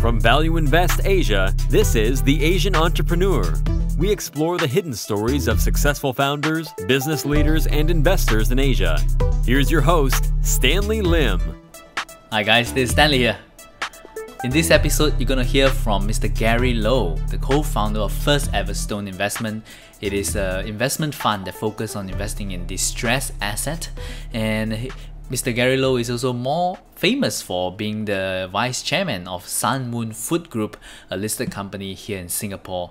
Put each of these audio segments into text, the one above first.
From Value Invest Asia, this is The Asian Entrepreneur. We explore the hidden stories of successful founders, business leaders, and investors in Asia. Here's your host, Stanley Lim. Hi guys, this is Stanley here. In this episode, you're going to hear from Mr. Gary Lowe, the co-founder of First Ever Stone Investment. It is an investment fund that focuses on investing in distressed assets. And Mr. Gary Lowe is also more famous for being the vice chairman of Sunmoon Food Group, a listed company here in Singapore.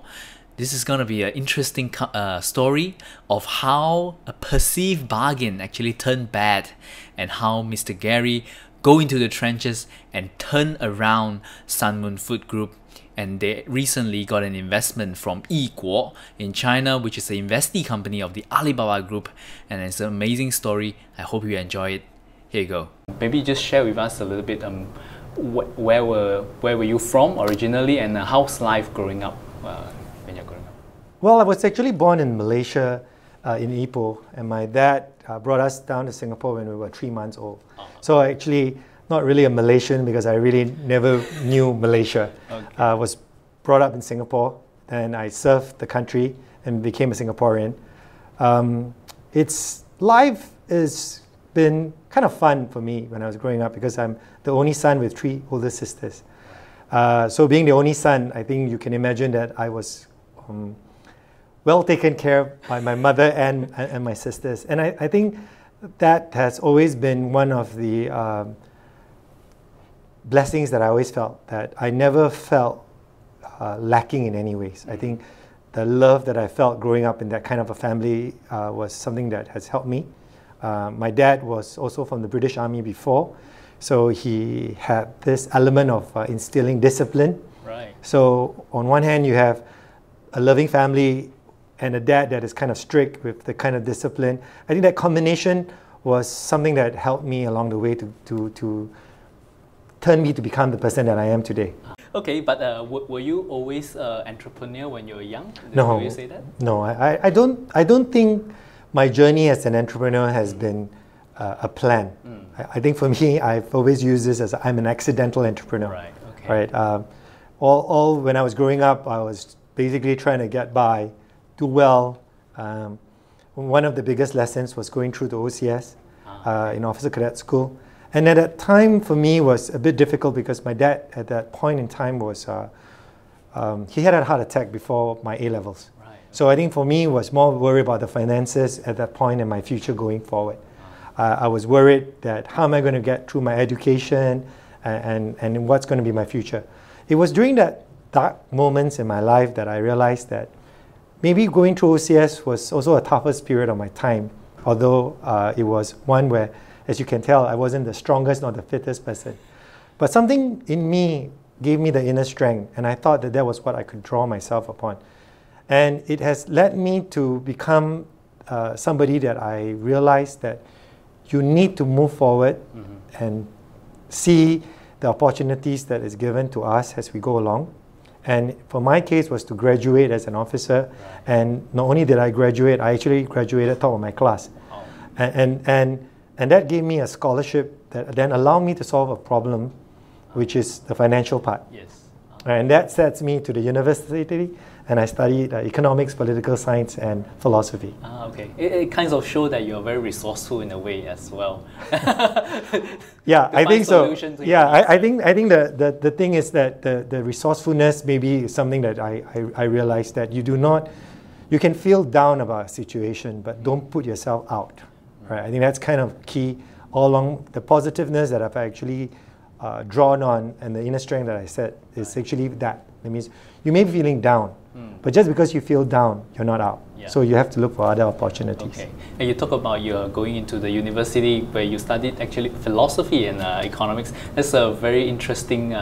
This is going to be an interesting story of how a perceived bargain actually turned bad and how Mr. Gary go into the trenches and turn around Sunmoon Food Group. And they recently got an investment from Yiguo in China, which is the investee company of the Alibaba Group. And it's an amazing story. I hope you enjoy it. Here you go. Maybe just share with us a little bit where were you from originally, and how's life growing up when you're growing up? Well, I was actually born in Malaysia, in Ipoh, and my dad brought us down to Singapore when we were 3 months old. So actually, not really a Malaysian because I really never knew Malaysia. Okay. I was brought up in Singapore, and I served the country and became a Singaporean. Life has been kind of fun for me when I was growing up because I'm the only son with 3 older sisters. So being the only son, I think you can imagine that I was well taken care of by my mother and my sisters. And I think that has always been one of the blessings that I always felt, that I never felt lacking in any ways. I think the love that I felt growing up in that kind of a family was something that has helped me. My dad was also from the British Army before, so he had this element of instilling discipline. Right. So on one hand, you have a loving family and a dad that is kind of strict with the kind of discipline. I think that combination was something that helped me along the way to turn me to become the person that I am today. Okay, but were you always an entrepreneur when you were young? No. Will you say that? No, I don't think my journey as an entrepreneur has been a plan. I think for me, I've always used this as I'm an accidental entrepreneur. Right. Okay. Right. All when I was growing up, I was basically trying to get by, do well. One of the biggest lessons was going through the OCS in Officer Cadet School. And at that time, for me, was a bit difficult because my dad, at that point in time, was he had a heart attack before my A-levels. Right. So I think for me, was more worried about the finances at that point and my future going forward. I was worried that how am I going to get through my education and what's going to be my future. It was during that dark moments in my life that I realized that maybe going through OCS was also a toughest period of my time, although it was one where, as you can tell, I wasn't the strongest nor the fittest person. But something in me gave me the inner strength, and I thought that was what I could draw myself upon. And it has led me to become somebody that I realized that you need to move forward and see the opportunities that is given to us as we go along. And for my case was to graduate as an officer. And not only did I graduate, I actually graduated top of my class. Oh. And that gave me a scholarship that then allowed me to solve a problem, which is the financial part. Yes. And that sets me to the university, and I studied economics, political science, and philosophy. Okay. It kind of shows that you're very resourceful in a way as well. Yeah, I think so. Yeah, I think the thing is that the resourcefulness maybe is something that I realized that you can feel down about a situation, but don't put yourself out. Right? I think that's kind of key all along. The positiveness that I've actually drawn on and the inner strength that I said is actually that. That means you may be feeling down, but just because you feel down, you're not out. Yeah. So you have to look for other opportunities. Okay. And you talk about you're going into the university where you studied actually philosophy and economics. That's a very interesting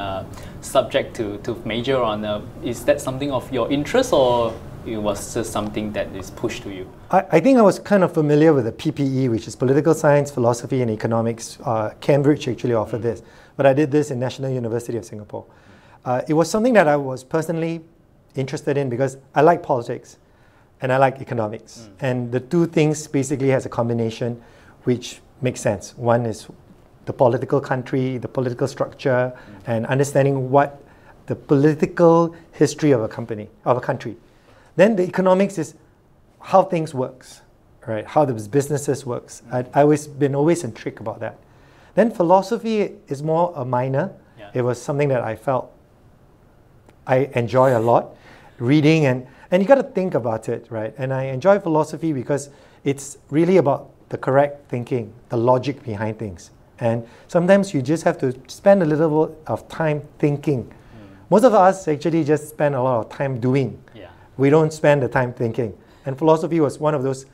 subject to major on. Is that something of your interest, or it was just something that is pushed to you? I think I was kind of familiar with the PPE, which is Political Science, Philosophy and Economics. Cambridge actually offered this, but I did this in National University of Singapore. It was something that I was personally interested in because I like politics and I like economics. And the two things basically has a combination which makes sense. One is the political country, the political structure, and understanding what the political history of a company, of a country. Then the economics is how things works, right? How the businesses works. I always been intrigued about that. Then philosophy is more a minor. Yeah. It was something that I felt I enjoy a lot, reading, and you got to think about it, right? And I enjoy philosophy because it's really about the correct thinking, the logic behind things. And sometimes you just have to spend a little bit of time thinking. Most of us actually just spend a lot of time doing. Yeah. We don't spend the time thinking. And philosophy was one of those,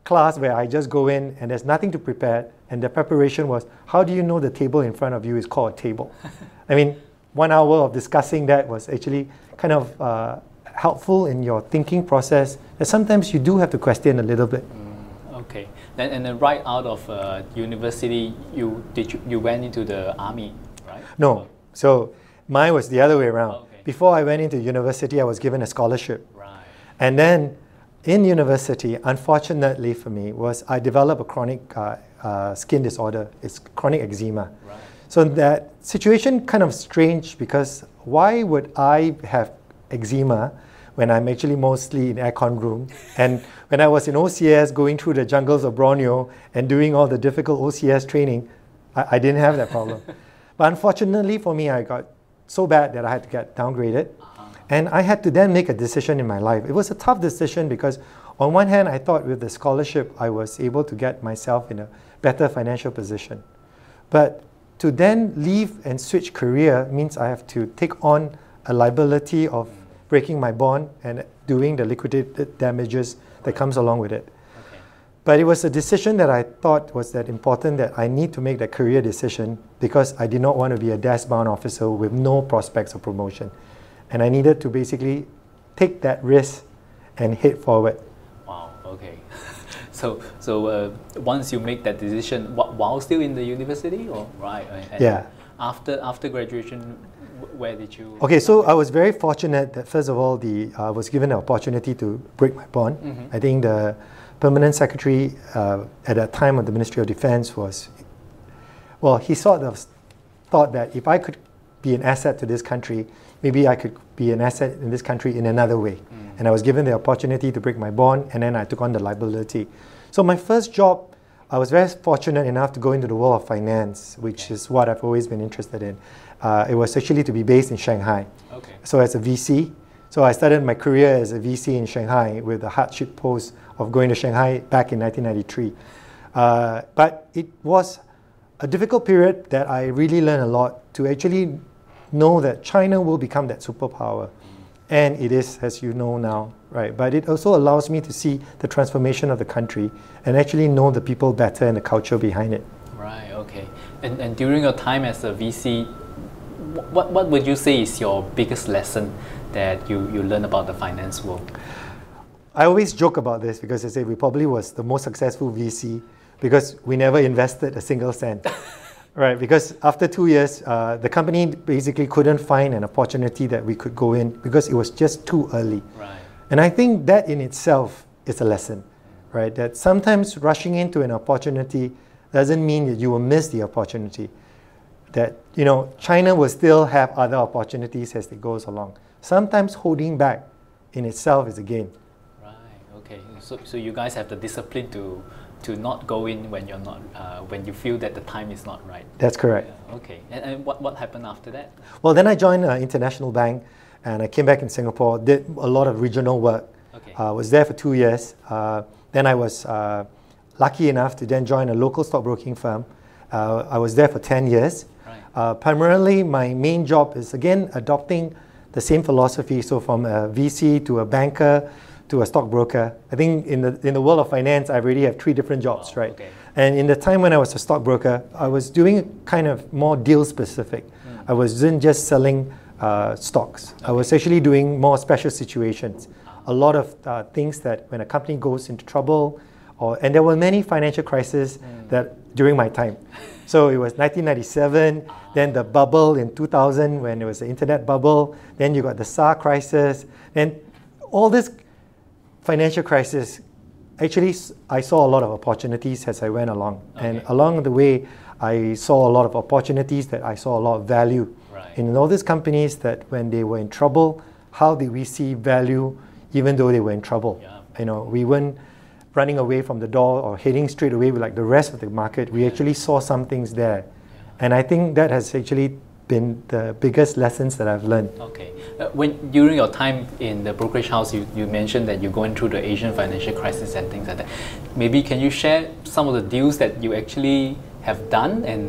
class where I just go in and there's nothing to prepare. And the preparation was, how do you know the table in front of you is called a table? I mean, 1 hour of discussing that was actually kind of helpful in your thinking process. And sometimes you do have to question a little bit. Okay. Then right out of university, you went into the army, right? No. So mine was the other way around. Okay. Before I went into university, I was given a scholarship. Right. And then in university, unfortunately for me, I developed a chronic skin disorder. It's chronic eczema. Right. So that situation kind of strange because why would I have eczema when I'm actually mostly in aircon room? And when I was in OCS going through the jungles of Borneo and doing all the difficult OCS training, I didn't have that problem. But unfortunately for me, I got so bad that I had to get downgraded. And I had to then make a decision in my life. It was a tough decision because on one hand, I thought with the scholarship, I was able to get myself in a better financial position. But to then leave and switch career means I have to take on a liability of breaking my bond and doing the liquidated damages that comes along with it. Okay. But it was a decision that I thought was that important that I need to make that career decision because I did not want to be a desk-bound officer with no prospects of promotion. And I needed to basically take that risk and head forward. Wow. Okay. So once you make that decision, while still in the university, or right? And yeah. After graduation, where did you? Okay, so I was very fortunate that first of all, I was given the opportunity to break my bond. Mm-hmm. I think the permanent secretary at that time of the Ministry of Defense he sort of thought that if I could be an asset to this country, maybe I could be an asset in this country in another way. And I was given the opportunity to break my bond, and then I took on the liability. So my first job, I was very fortunate enough to go into the world of finance, which is what I've always been interested in. It was actually to be based in Shanghai. Okay. So as a VC, so I started my career as a VC in Shanghai with the hardship post of going to Shanghai back in 1993. But it was a difficult period that I really learned a lot to actually know that China will become that superpower. And it is, as you know now, right? But it also allows me to see the transformation of the country and actually know the people better and the culture behind it. Right, okay. And during your time as a VC, what would you say is your biggest lesson that you learn about the finance world? I always joke about this because I say we probably was the most successful VC because we never invested a single cent. Right, because after 2 years, the company basically couldn't find an opportunity that we could go in because it was just too early. Right. And I think that in itself is a lesson, right? That sometimes rushing into an opportunity doesn't mean that you will miss the opportunity. That, China will still have other opportunities as it goes along. Sometimes holding back in itself is a gain. Right, okay. So you guys have the discipline to not go in when you're not, when you feel that the time is not right. That's correct. Yeah, okay. And what happened after that? Well, then I joined an international bank and I came back in Singapore, did a lot of regional work. Okay. Was there for 2 years. Then I was lucky enough to then join a local stockbroking firm. I was there for 10 years. Right. Primarily, my main job is again adopting the same philosophy. So from a VC to a banker to a stockbroker. I think in the world of finance, I already have 3 different jobs, right? Okay. And in the time when I was a stockbroker, I was doing kind of more deal specific. I wasn't just selling stocks. Okay. I was actually doing more special situations. A lot of things that when a company goes into trouble, and there were many financial crises that during my time. So it was 1997, then the bubble in 2000 when it was the internet bubble, then you got the SARS crisis, and all this financial crisis, actually I saw a lot of opportunities as I went along. Okay. And along the way, I saw a lot of opportunities that I saw a lot of value. Right. Right. In all these companies that when they were in trouble, how did we see value even though they were in trouble? Yeah. We weren't running away from the door or heading straight away like the rest of the market. We actually saw some things there. And I think that has actually been the biggest lessons that I've learned. Okay. When during your time in the brokerage house, you mentioned that you're going through the Asian financial crisis and things like that. Maybe can you share some of the deals that you actually have done, and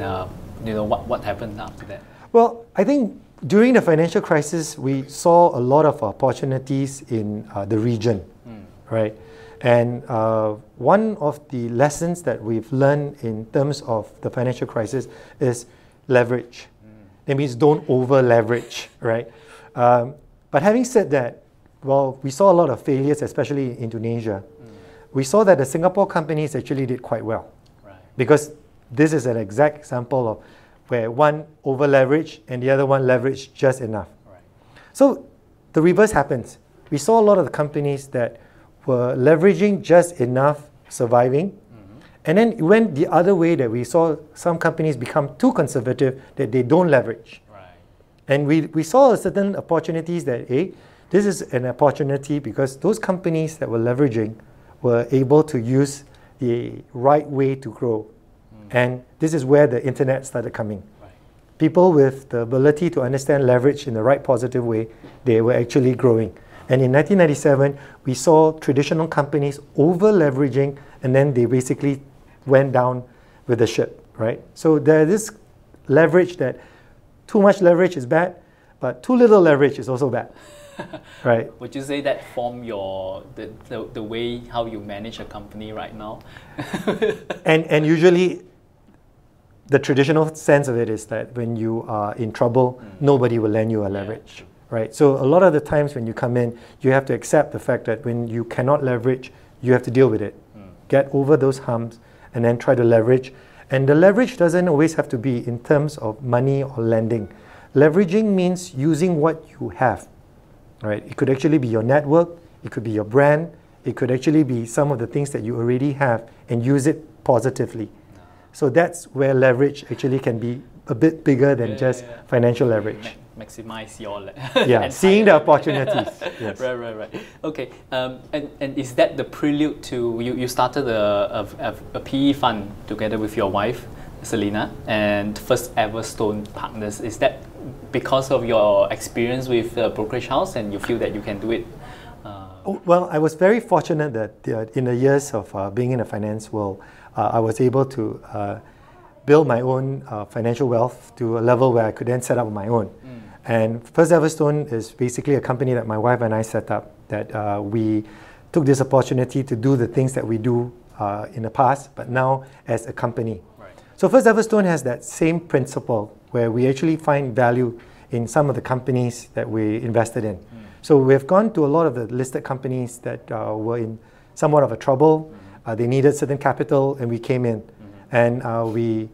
what happened after that? Well, I think during the financial crisis, we saw a lot of opportunities in the region, right? And one of the lessons that we've learned in terms of the financial crisis is leverage. That means don't over leverage, right? But having said that, well, we saw a lot of failures, especially in Indonesia. We saw that the Singapore companies actually did quite well, Right. because this is an exact example of where one over leveraged and the other one leveraged just enough. Right. So the reverse happens. We saw a lot of the companies that were leveraging just enough, surviving, and then it went the other way, that we saw some companies become too conservative, that they don't leverage. Right. And we saw certain opportunities that, this is an opportunity because those companies that were leveraging were able to use the right way to grow. And this is where the internet started coming. Right. People with the ability to understand leverage in the right positive way, they were actually growing. And in 1997, we saw traditional companies over leveraging, and then they basically went down with the ship, right? So there is this leverage that too much leverage is bad, but too little leverage is also bad, right? Would you say that form the way how you manage a company right now? And usually, the traditional sense of it is that when you are in trouble, nobody will lend you a leverage, right? So a lot of the times when you come in, you have to accept the fact that when you cannot leverage, you have to deal with it. Get over those humps and then try to leverage. And the leverage doesn't always have to be in terms of money or lending. Leveraging means using what you have, right? It could actually be your network, it could be your brand, it could actually be some of the things that you already have and use it positively. So that's where leverage actually can be a bit bigger than just financial leverage. Maximize your seeing the opportunities. Yes. Right. Okay, and is that the prelude to you started a PE fund together with your wife, Selena, and first ever Stone Partners. Is that because of your experience with the brokerage house and you feel that you can do it? Well, I was very fortunate that in the years of being in the finance world, I was able to build my own financial wealth to a level where I could then set up my own. And First Everstone is basically a company that my wife and I set up, that we took this opportunity to do the things that we do in the past, but now as a company. Right. So First Everstone has that same principle where we actually find value in some of the companies that we invested in. So we've gone to a lot of the listed companies that were in somewhat of a trouble. They needed certain capital, and we came in. And we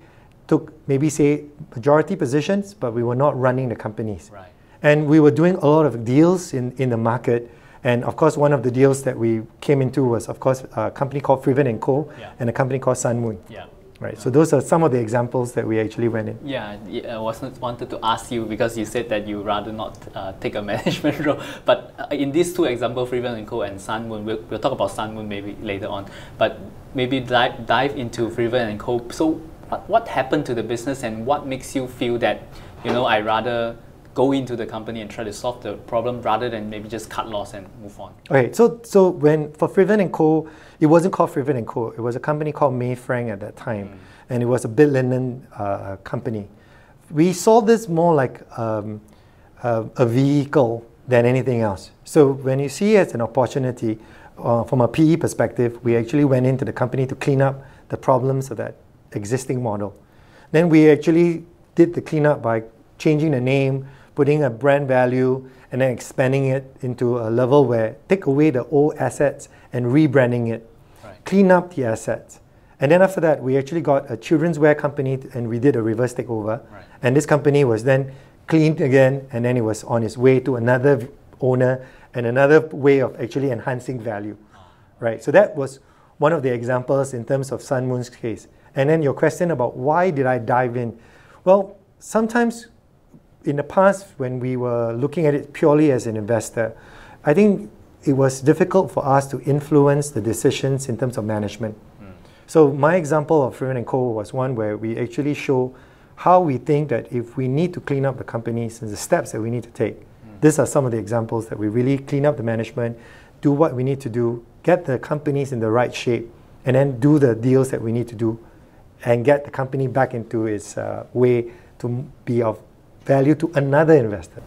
took maybe say majority positions, but we were not running the companies. Right. And we were doing a lot of deals in the market. And of course, one of the deals that we came into was, of course, a company called Friven & Co. And a company called Sunmoon. Yeah. Right. So those are some of the examples that we actually went in. Yeah, I wanted to ask you, because you said that you rather not take a management role. But in these two examples, Friven & Co. and Sunmoon, we'll talk about Sunmoon maybe later on. But maybe dive into Friven & Co. So what happened to the business, and what makes you feel that, I rather go into the company and try to solve the problem rather than maybe just cut loss and move on? Okay, so when for Friven & Co., it wasn't called Friven & Co. It was a company called May Frank at that time, and it was a bid linen company. We saw this more like a vehicle than anything else. So when you see it as an opportunity, from a PE perspective, we actually went into the company to clean up the problems of that existing model. Then we actually did the cleanup by changing the name, putting a brand value, and then expanding it into a level where take away the old assets and rebranding it, clean up the assets. And then after that, we actually got a children's wear company, and we did a reverse takeover. And this company was then cleaned again, and then it was on its way to another owner and another way of actually enhancing value. Right? So that was one of the examples in terms of Sunmoon's case. And then your question about why did I dive in? Well, sometimes in the past, when we were looking at it purely as an investor, I think it was difficult for us to influence the decisions in terms of management. So my example of Freeman & Co. was one where we actually show how we think that if we need to clean up the companies and the steps that we need to take, these are some of the examples that we really clean up the management, do what we need to do, get the companies in the right shape, and then do the deals that we need to do and get the company back into its way to be of value to another investor.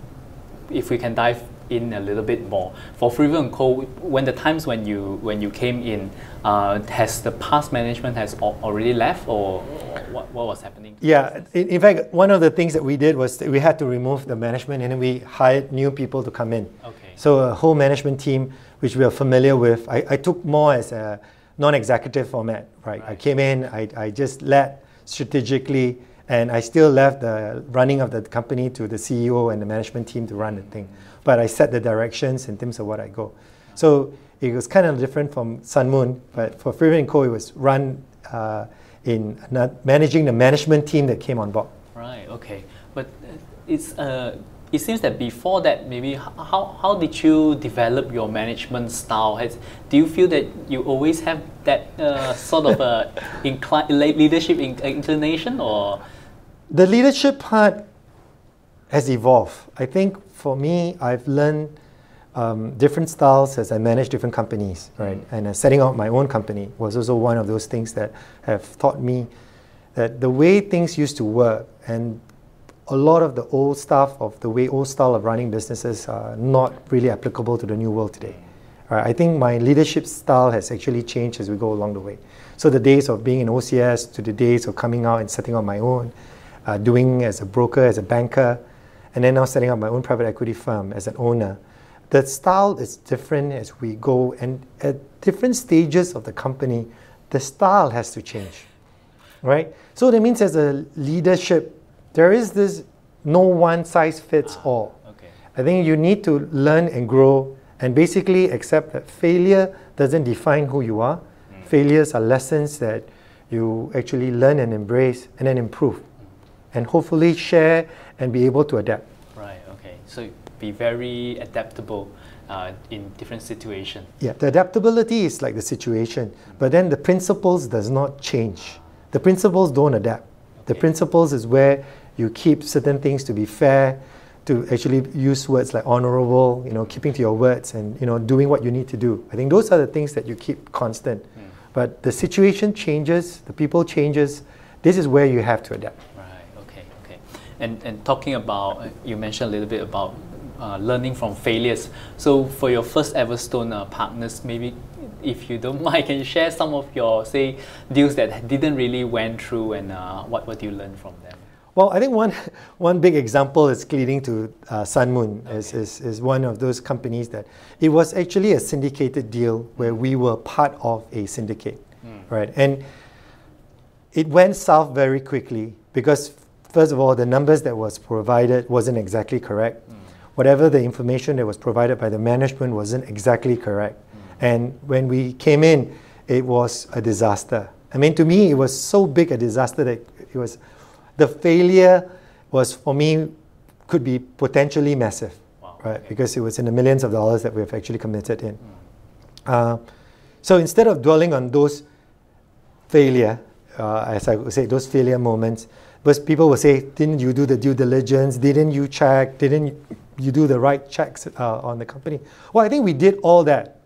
If we can dive in a little bit more, for Freeman & Co., when the times when you came in, has the past management has already left, or what was happening? Yeah, in fact, one of the things that we did was that we had to remove the management, and then we hired new people to come in. Okay. So a whole management team, which we are familiar with, I took more as a non-executive format, right? I came in, I just led strategically, and I still left the running of the company to the CEO and the management team to run the thing. But I set the directions in terms of what I go. So it was kind of different from Sunmoon, but for Freeman & Co. it was run in managing the management team that came on board. Right, okay. But it seems that before that, maybe how did you develop your management style? Do you feel that you always have that sort of leadership inclination, or? The leadership part has evolved. I think for me, I've learned different styles as I manage different companies, right? And setting out my own company was also one of those things that have taught me that the way things used to work and a lot of the old stuff of the way old style of running businesses are not really applicable to the new world today. Right? I think my leadership style has actually changed as we go along the way. So the days of being in OCS to the days of coming out and setting up my own, doing as a broker, as a banker, and then now setting up my own private equity firm as an owner. The style is different as we go, and at different stages of the company, the style has to change, right? So that means as a leadership, there is this no one size fits all. Okay. I think you need to learn and grow and basically accept that failure doesn't define who you are. Failures are lessons that you actually learn and embrace and then improve. And hopefully share and be able to adapt. Right, okay. So be very adaptable in different situations. Yeah, the adaptability is like the situation, but then the principles does not change. The principles don't adapt. The principles is where you keep certain things to be fair, to actually use words like honorable, keeping to your words and, doing what you need to do. I think those are the things that you keep constant. But the situation changes, the people changes. This is where you have to adapt. Okay. And talking about, you mentioned a little bit about learning from failures. So for your first Everstone partners, maybe if you don't mind, can you share some of your, say, deals that didn't really went through, and what do you learn from them? Well, I think one big example is leading to Sunmoon is one of those companies that it was actually a syndicated deal where we were part of a syndicate, right? And it went south very quickly because, first of all, the numbers that was provided wasn't exactly correct. Whatever the information that was provided by the management wasn't exactly correct. And when we came in, it was a disaster. I mean, to me, it was so big a disaster that it was, the failure was, for me, could be potentially massive, right? Because it was in the millions of dollars that we've actually committed in. So instead of dwelling on those failure, as I would say, those failure moments, because people will say, didn't you do the due diligence? Didn't you check? Didn't you do the right checks on the company? Well, I think we did all that.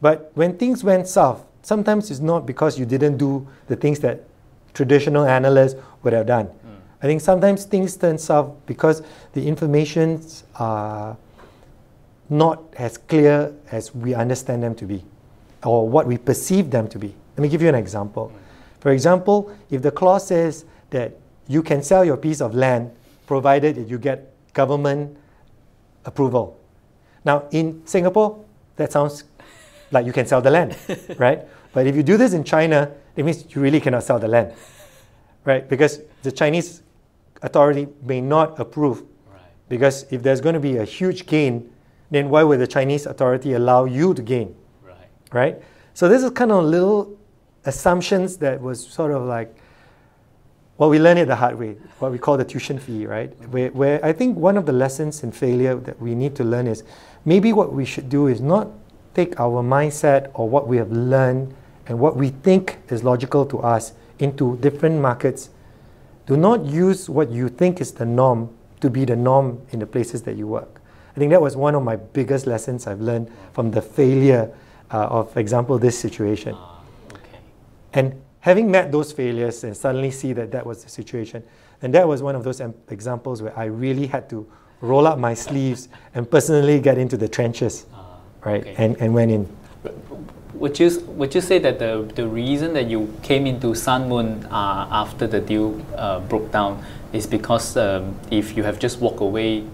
But when things went south, sometimes it's not because you didn't do the things that traditional analysts would have done. I think sometimes things turn south because the informations are not as clear as we understand them to be, or what we perceive them to be. Let me give you an example. For example, if the clause says that you can sell your piece of land provided that you get government approval. Now, in Singapore, that sounds like you can sell the land, right? But if you do this in China, it means you really cannot sell the land, right? Because the Chinese authority may not approve. Right. Because if there's going to be a huge gain, then why would the Chinese authority allow you to gain, right? So this is kind of little assumptions that was sort of like Well, we learn it the hard way, what we call the tuition fee, right? Where I think one of the lessons in failure that we need to learn is maybe what we should do is not take our mindset or what we have learned and what we think is logical to us into different markets. Do not use what you think is the norm to be the norm in the places that you work. I think that was one of my biggest lessons I've learned from the failure of, for example, this situation. Okay. And having met those failures and suddenly see that that was the situation, and that was one of those examples where I really had to roll up my sleeves and personally get into the trenches, right? Okay. And went in. Would you say that the reason that you came into Sunmoon after the deal broke down is because if you have just walked away,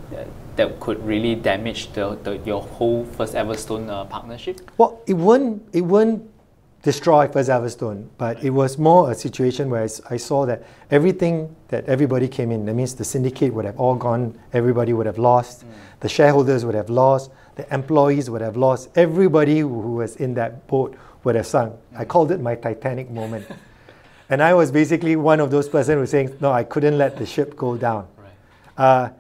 that could really damage your whole First Everstone partnership? Well, it won't destroy First Everstone, but it was more a situation where I saw that everything that everybody came in, that means the syndicate would have all gone, everybody would have lost, the shareholders would have lost, the employees would have lost, everybody who was in that boat would have sunk. I called it my Titanic moment. And I was basically one of those persons who was saying, no, I couldn't let the ship go down. Right.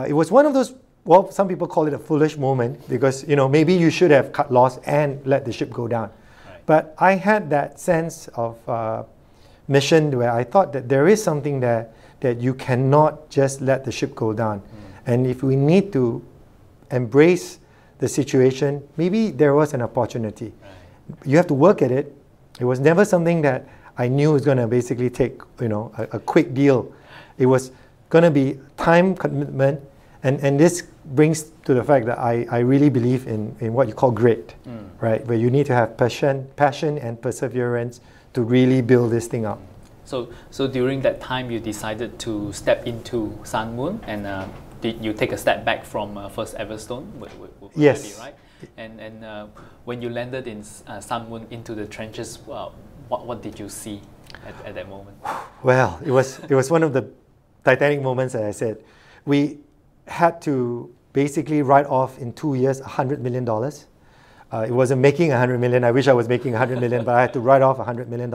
It was one of those, well, some people call it a foolish moment because, maybe you should have cut loss and let the ship go down. But I had that sense of mission where I thought that there is something there that you cannot just let the ship go down. And if we need to embrace the situation, maybe there was an opportunity. You have to work at it. It was never something that I knew was going to basically take a quick deal. It was going to be time commitment. And this brings to the fact that I really believe in what you call grit, right? Where you need to have passion and perseverance to really build this thing up. So during that time, you decided to step into Sunmoon, and did you take a step back from First Everstone? Yes. Right? And when you landed in Sunmoon into the trenches, what did you see at that moment? Well, it was one of the Titanic moments, as I said. We had to basically write off in 2 years $100 million. It wasn't making $100 million. I wish I was making $100 million, but I had to write off $100 million.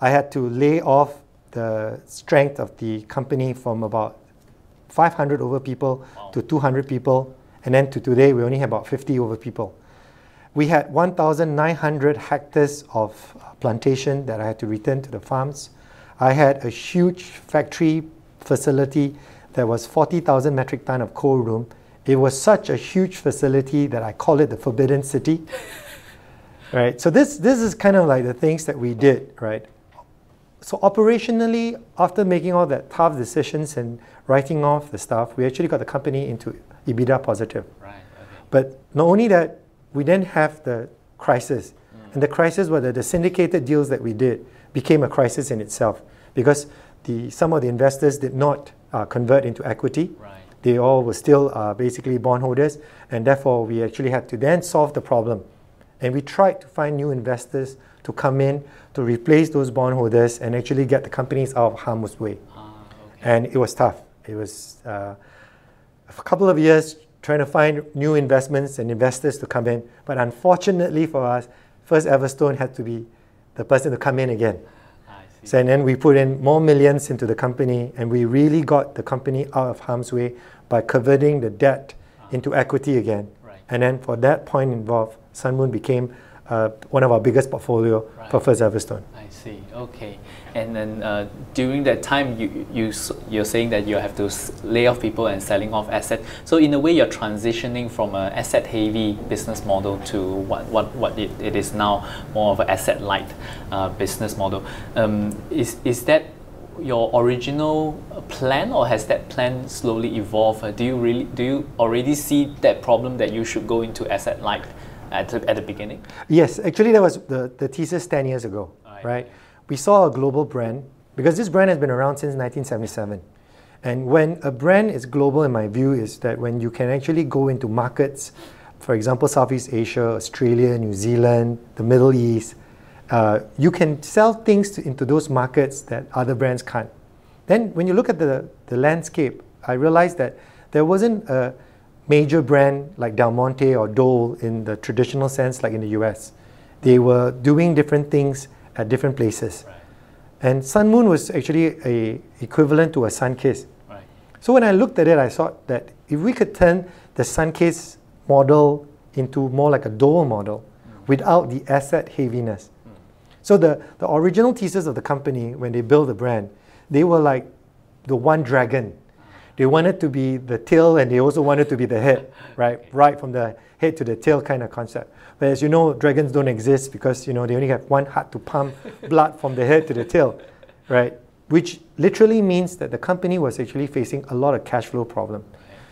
I had to lay off the strength of the company from about 500 over people to 200 people, and then to today we only have about 50 over people. We had 1,900 hectares of plantation that I had to return to the farms. I had a huge factory facility that was 40,000 metric ton of cold room. It was such a huge facility that I call it the Forbidden City. Right. So this is kind of like the things that we did, right? So operationally, after making all that tough decisions and writing off the stuff, we actually got the company into EBITDA positive. Right. Okay. But not only that, we then have the crisis. And the crisis was that the syndicated deals that we did became a crisis in itself because some of the investors did not convert into equity. Right. They all were still basically bondholders, and therefore we actually had to then solve the problem. And we tried to find new investors to come in to replace those bondholders and actually get the companies out of harm's way. Okay. And it was tough. It was a couple of years trying to find new investments and investors to come in. But unfortunately for us, First Everstone had to be the person to come in again. So, and then we put in more millions into the company, and we really got the company out of harm's way by converting the debt into equity again. Right. And then for that point involved, Sunmoon became one of our biggest portfolio for First Everstone. I see. Okay. And then during that time, you're saying that you have to lay off people and selling off assets. So in a way, you're transitioning from an asset-heavy business model to what it is now, more of an asset-light business model. Is that your original plan, or has that plan slowly evolved? Do you already see that problem that you should go into asset-light at the beginning? Yes, actually that was the thesis 10 years ago, right? We saw a global brand, because this brand has been around since 1977. And when a brand is global, in my view, is that when you can actually go into markets, for example, Southeast Asia, Australia, New Zealand, the Middle East, you can sell things into those markets that other brands can't. Then when you look at the landscape, I realized that there wasn't a major brand like Del Monte or Dole in the traditional sense like in the US. They were doing different things at different places. Right. And Sunmoon was actually a equivalent to a Sunkiss. Right. So when I looked at it, I thought that if we could turn the Sunkiss model into more like a Dole model without the asset heaviness. So the original thesis of the company, when they built the brand, they were like the one dragon. They wanted to be the tail and they also wanted to be the head, right? Okay. Right from the head to the tail kind of concept. But as you know, dragons don't exist because they only have one heart to pump blood from the head to the tail, right? Which literally means that the company was actually facing a lot of cash flow problem.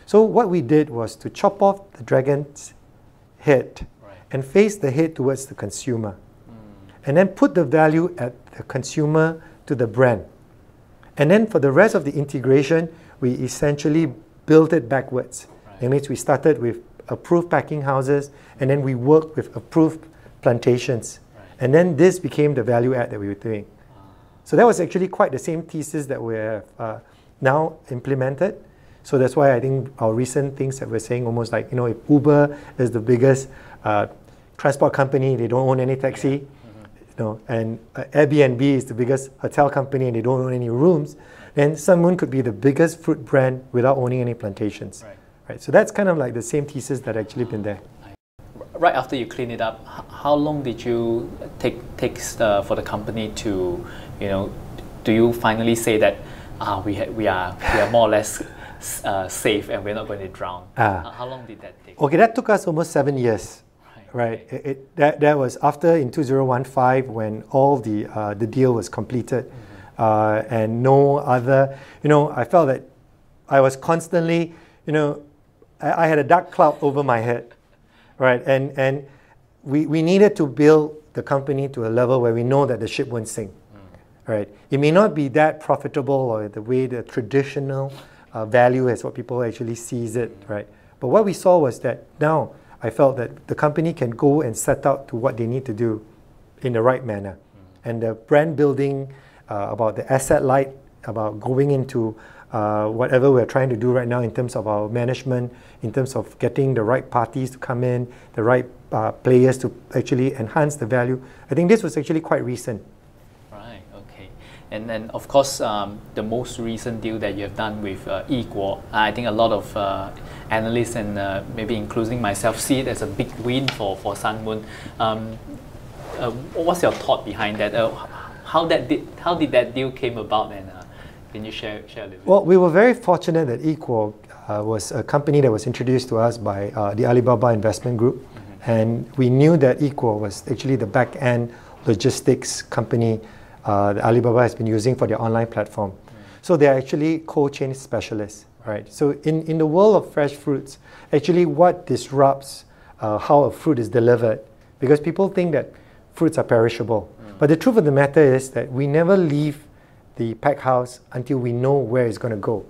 So what we did was to chop off the dragon's head and face the head towards the consumer. And then put the value at the consumer to the brand. And then for the rest of the integration, we essentially built it backwards. That means we started with approved packing houses, and then we worked with approved plantations. And then this became the value add that we were doing. So that was actually quite the same thesis that we have now implemented. So that's why I think our recent things that we're saying, almost like, if Uber is the biggest transport company, they don't own any taxi, and Airbnb is the biggest hotel company and they don't own any rooms, then Sunmoon could be the biggest fruit brand without owning any plantations. Right? So that's kind of like the same thesis that actually been there. Right after you clean it up, how long did you take for the company to, do you finally say that we are more or less safe and we're not going to drown? How long did that take? Okay, that took us almost 7 years. Right. That was after in 2015 when all the deal was completed, and no other. I felt that I was constantly, I had a dark cloud over my head, right? And we needed to build the company to a level where we know that the ship won't sink, right? It may not be that profitable or the way the traditional value is what people actually sees it, right? But what we saw was that now I felt that the company can go and set out to what they need to do in the right manner. And the brand building, about the asset light, about going into whatever we're trying to do right now in terms of our management, in terms of getting the right parties to come in, the right players to actually enhance the value. I think this was actually quite recent. Right, okay. And then of course, the most recent deal that you have done with Equal, I think a lot of analysts and maybe including myself see it as a big win for Sunmoon. What's your thought behind that? How did that deal came about, and can you share a little bit? Well, we were very fortunate that Equal was a company that was introduced to us by the Alibaba Investment Group, and we knew that Equal was actually the back-end logistics company that Alibaba has been using for their online platform. So they're actually cold chain specialists. Right. So in the world of fresh fruits, actually what disrupts how a fruit is delivered, because people think that fruits are perishable. But the truth of the matter is that we never leave the pack house until we know where it's going to go.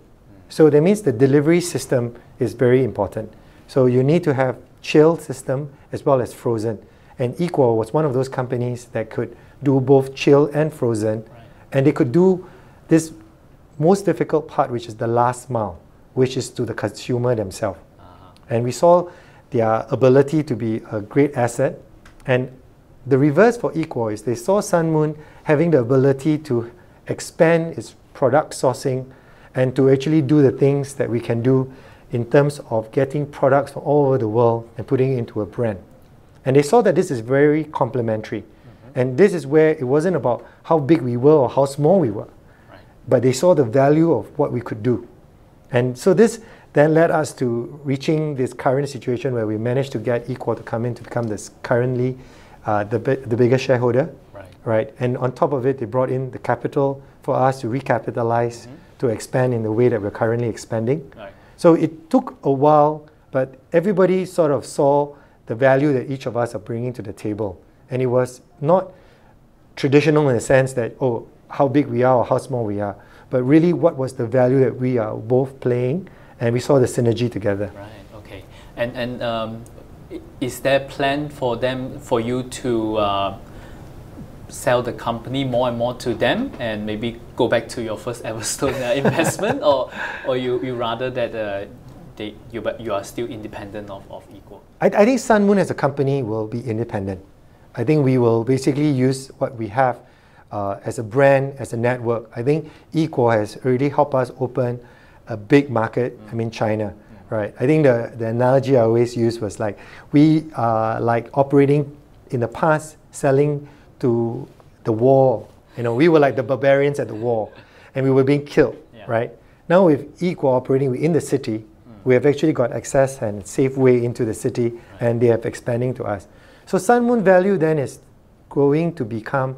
So that means the delivery system is very important. So you need to have chill system as well as frozen. And Equal was one of those companies that could do both chill and frozen. And they could do this most difficult part, which is the last mile, which is to the consumer themselves. And we saw their ability to be a great asset. And the reverse for Equal is they saw Sunmoon having the ability to expand its product sourcing and to actually do the things that we can do in terms of getting products from all over the world and putting it into a brand. And they saw that this is very complementary. And this is where it wasn't about how big we were or how small we were. But they saw the value of what we could do. And so this then led us to reaching this current situation where we managed to get Equal to come in to become this currently the biggest shareholder. Right? And on top of it, they brought in the capital for us to recapitalize, to expand in the way that we're currently expanding. So it took a while, but everybody sort of saw the value that each of us are bringing to the table. And it was not traditional in the sense that, oh, how big we are or how small we are, but really what was the value that we are both playing, and we saw the synergy together. Right, okay. And is there a plan for you to sell the company more and more to them and maybe go back to your first Everstone investment, or you rather that you are still independent of Equal? I think Sunmoon as a company will be independent. I think we will basically use what we have as a brand, as a network. I think Equal has really helped us open a big market, I mean China, right? I think the analogy I always use was like, we are like operating in the past, selling to the wall. You know, we were like the barbarians at the wall, and we were being killed, right? Now with Equal operating within the city, we have actually got access and safe way into the city, and they have expanding to us. So Sunmoon value then is going to become,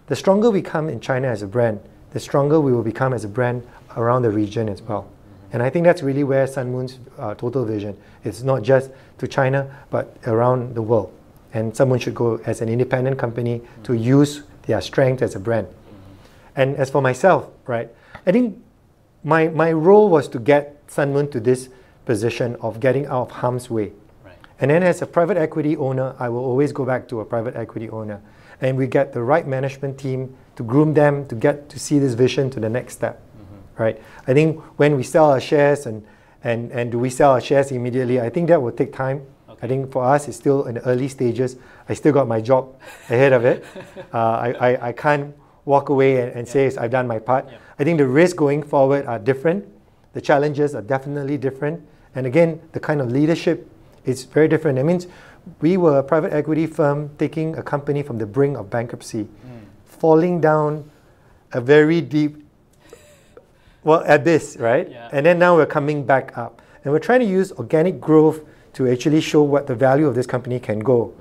the stronger we come in China as a brand, the stronger we will become as a brand around the region as well. And I think that's really where Sunmoon's total vision. It's not just to China, but around the world. And Sunmoon should go as an independent company to use their strength as a brand. And as for myself, right, I think my role was to get Sunmoon to this position of getting out of harm's way. Right. And then as a private equity owner, I will always go back to a private equity owner. And we get the right management team to groom them to get to see this vision to the next step. Right? I think when we sell our shares and do we sell our shares immediately, I think that will take time. Okay. I think for us, it's still in the early stages. I still got my job ahead of it. I can't walk away and say I've done my part. Yeah. I think the risks going forward are different. The challenges are definitely different. And again, the kind of leadership is very different. That means we were a private equity firm taking a company from the brink of bankruptcy, falling down a very deep abyss, right? Yeah. And then now we're coming back up. And we're trying to use organic growth to actually show what the value of this company can go.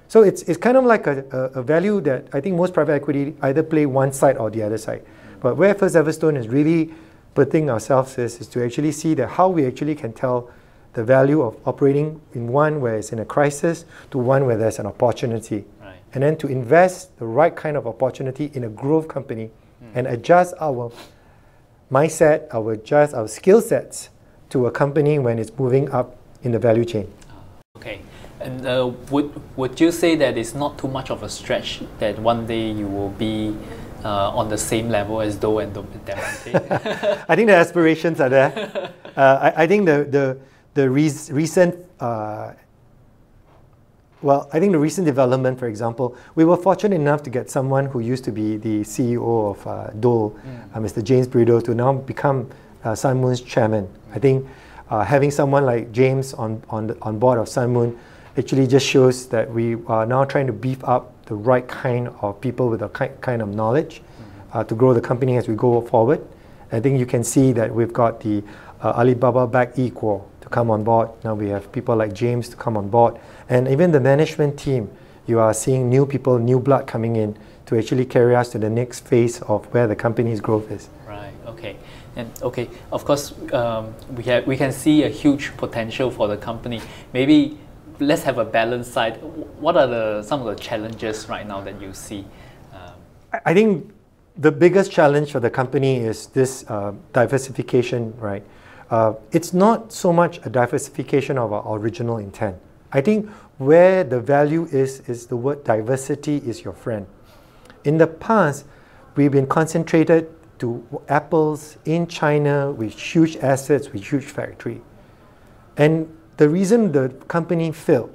So it's kind of like a value that I think most private equity either play one side or the other side. But where First Everstone is really putting ourselves is to actually see that how we actually can tell the value of operating in one where it's in a crisis to one where there's an opportunity. Right. And then to invest the right kind of opportunity in a growth company and adjust our mindset, our skill sets to a company when it's moving up in the value chain. Okay, and would you say that it's not too much of a stretch that one day you will be on the same level as Doe and Diamante? I think the aspirations are there. I think the recent I think the recent development, for example, we were fortunate enough to get someone who used to be the CEO of Dole, Mr. James Brideau, to now become Sunmoon's chairman. I think having someone like James on board of Sunmoon actually just shows that we are now trying to beef up the right kind of people with the kind of knowledge to grow the company as we go forward. I think you can see that we've got the Alibaba-backed Equal to come on board. Now we have people like James to come on board. And even the management team, you are seeing new people, new blood coming in to actually carry us to the next phase of where the company's growth is. Right, okay. And okay, of course, we can see a huge potential for the company. Maybe let's have a balanced side. What are some of the challenges right now that you see? I think the biggest challenge for the company is this diversification, right? It's not so much a diversification of our original intent. I think where the value is the word diversity is your friend. In the past, we've been concentrated to Apple's in China with huge assets, with huge factory. And the reason the company failed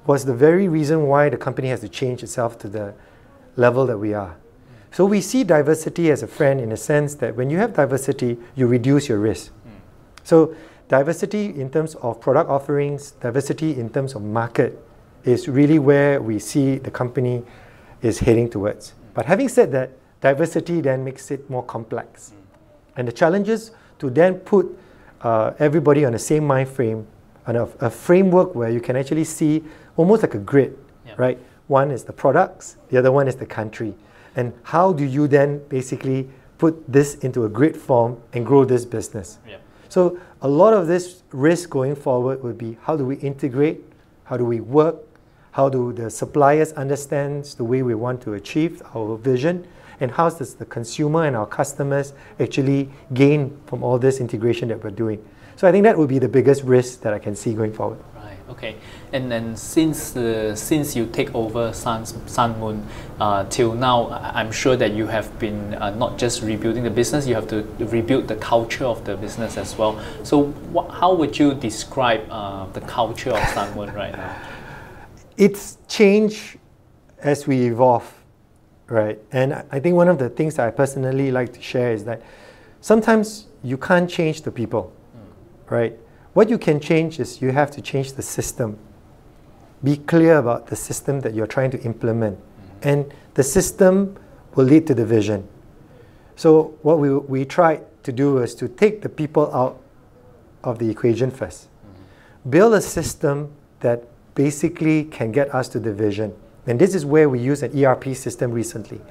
was the very reason why the company has to change itself to the level that we are. So we see diversity as a friend in a sense that when you have diversity, you reduce your risk. So diversity in terms of product offerings, diversity in terms of market is really where we see the company is heading towards. But having said that, diversity then makes it more complex. And the challenges to then put everybody on the same mind frame, and a framework where you can actually see almost like a grid, right? One is the products, the other one is the country. And how do you then basically put this into a grid form and grow this business? So a lot of this risk going forward would be how do we integrate, how do we work, how do the suppliers understand the way we want to achieve our vision, and how does the consumer and our customers actually gain from all this integration that we're doing. So I think that would be the biggest risk that I can see going forward. Right. Okay. And then since you take over Sunmoon till now, I'm sure that you have been not just rebuilding the business, you have to rebuild the culture of the business as well. So how would you describe the culture of Sunmoon right now? It's changed as we evolve, right? And I think one of the things that I personally like to share is that sometimes you can't change the people, right? What you can change is you have to change the system. Be clear about the system that you're trying to implement. And the system will lead to the vision. So what we tried to do is to take the people out of the equation first. Build a system that basically can get us to the vision. And this is where we use an ERP system recently,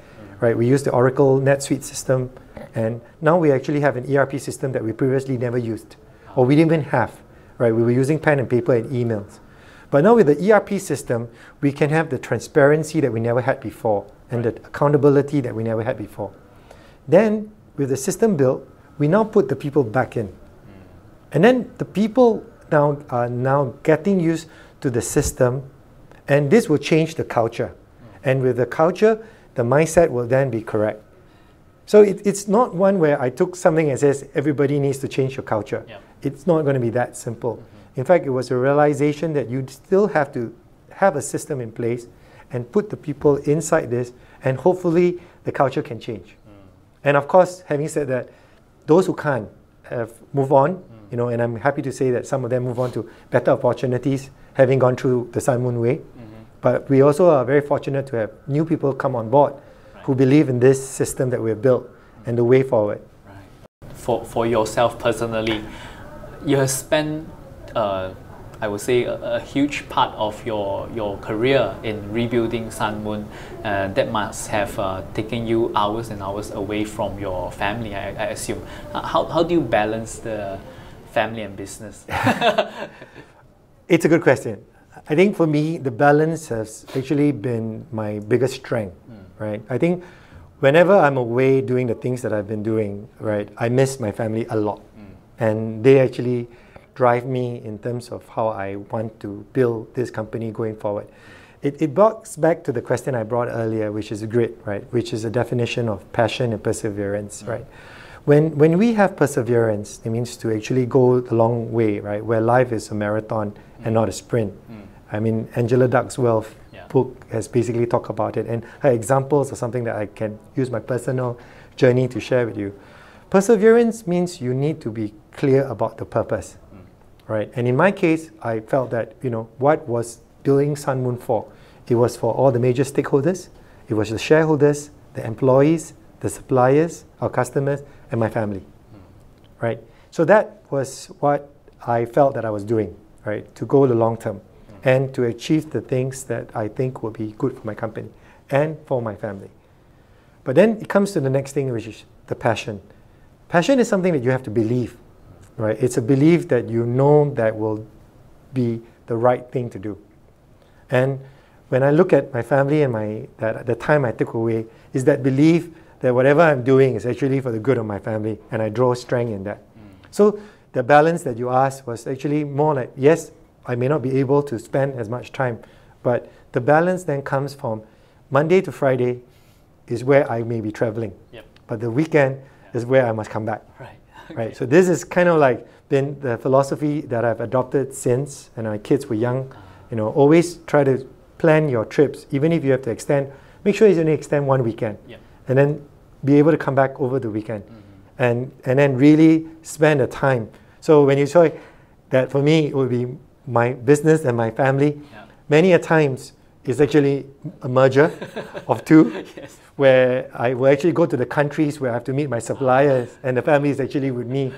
right? We used the Oracle NetSuite system, and now we actually have an ERP system that we previously never used, or we didn't even have, right? We were using pen and paper and emails. But now with the ERP system, we can have the transparency that we never had before and the accountability that we never had before. Then, with the system built, we now put the people back in. And then the people now are now getting used to the system, and this will change the culture. And with the culture, the mindset will then be correct. So it's not one where I took something and says everybody needs to change your culture. Yeah. It's not going to be that simple. In fact, it was a realization that you still have to have a system in place and put the people inside this, and hopefully the culture can change. And of course, having said that, those who can't have move on, and I'm happy to say that some of them move on to better opportunities, having gone through the Sunmoon way. But we also are very fortunate to have new people come on board who believe in this system that we have built and the way forward. Right. For yourself personally, you have spent I would say a huge part of your career in rebuilding Sunmoon. That must have taken you hours and hours away from your family, I assume. How do you balance the family and business? It's a good question. I think for me, the balance has actually been my biggest strength, right? I think whenever I'm away doing the things that I've been doing, right, I miss my family a lot. And they actually drive me in terms of how I want to build this company going forward. It brought back to the question I brought earlier, which is grit, right? Which is a definition of passion and perseverance, right? When we have perseverance, it means to actually go the long way, right? Where life is a marathon and not a sprint. I mean, Angela Duckworth's book has basically talked about it, and her examples are something that I can use my personal journey to share with you. Perseverance means you need to be clear about the purpose, right? And in my case, I felt that, what was building Sunmoon for? It was for all the major stakeholders. It was the shareholders, the employees, the suppliers, our customers, and my family, right? So that was what I felt that I was doing, right? To go the long term and to achieve the things that I think will be good for my company and for my family. But then it comes to the next thing, which is the passion. Passion is something that you have to believe, right? It's a belief that you know that will be the right thing to do. And when I look at my family and the time I took away, is that belief that whatever I'm doing is actually for the good of my family, and I draw strength in that. So the balance that you asked was actually more like, yes, I may not be able to spend as much time, but the balance then comes from Monday to Friday is where I may be traveling, but the weekend is where I must come back. Right. So this is kind of like been the philosophy that I've adopted since, and my kids were young. Always try to plan your trips, even if you have to extend. Make sure you only extend one weekend, and then be able to come back over the weekend, and then really spend the time. So when you saw that, for me, it would be my business and my family. Many a times it's actually a merger of two, where I will actually go to the countries where I have to meet my suppliers, and the family is actually with me.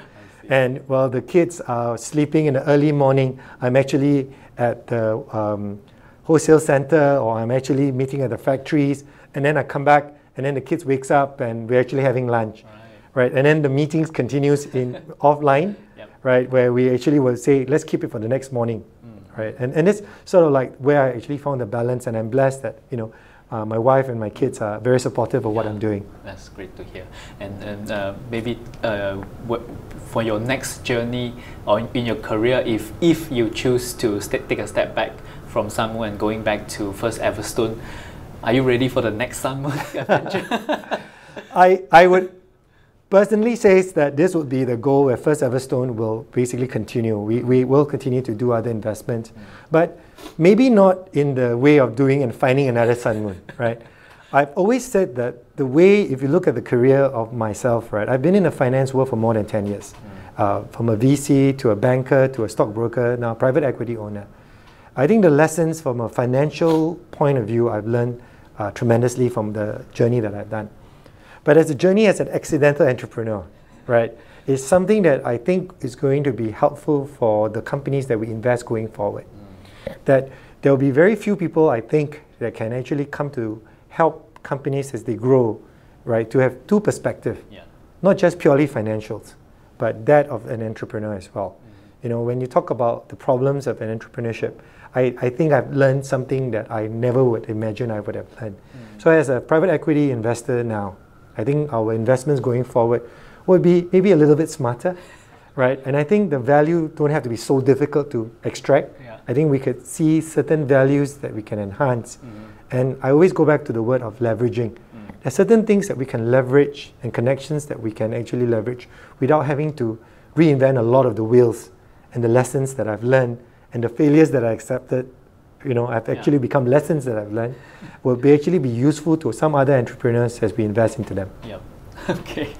And while the kids are sleeping in the early morning, I'm actually at the wholesale center, or I'm actually meeting at the factories, and then I come back, and then the kids wakes up, and we're actually having lunch, right? And then the meetings continues in offline, right, where we actually will say, let's keep it for the next morning, right? And it's sort of like where I actually found the balance, and I'm blessed that, my wife and my kids are very supportive of what I'm doing. That's great to hear. And maybe for your next journey or in your career, if you choose to take a step back from Sunmoon and going back to first Everstone, are you ready for the next Sunmoon adventure? I would personally say that this would be the goal, where First Everstone will basically continue. We will continue to do other investments, but maybe not in the way of doing and finding another Sunmoon, right? I've always said that the way, if you look at the career of myself, right, I've been in the finance world for more than 10 years. From a VC to a banker to a stockbroker, now a private equity owner. I think the lessons from a financial point of view I've learned tremendously from the journey that I've done. But as a journey as an accidental entrepreneur, right, is something that I think is going to be helpful for the companies that we invest going forward. That there will be very few people, I think, that can actually come to help companies as they grow, right, to have two perspectives, not just purely financials, but that of an entrepreneur as well. You know, when you talk about the problems of an entrepreneurship, I think I've learned something that I never would imagine I would have learned. So as a private equity investor now, I think our investments going forward would be maybe a little bit smarter, right? And I think the value don't have to be so difficult to extract. I think we could see certain values that we can enhance. And I always go back to the word of leveraging. There's certain things that we can leverage and connections that we can actually leverage without having to reinvent a lot of the wheels. And the lessons that I've learned and the failures that I accepted, you know, have actually become lessons that I've learned, will actually be useful to some other entrepreneurs as we invest into them. Yep. Okay,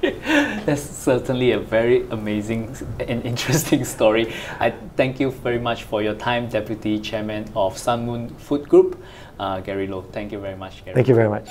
that's certainly a very amazing and interesting story. I thank you very much for your time, Deputy Chairman of Sunmoon Food Group, Gary Low. Thank you very much, Gary. Thank you very much.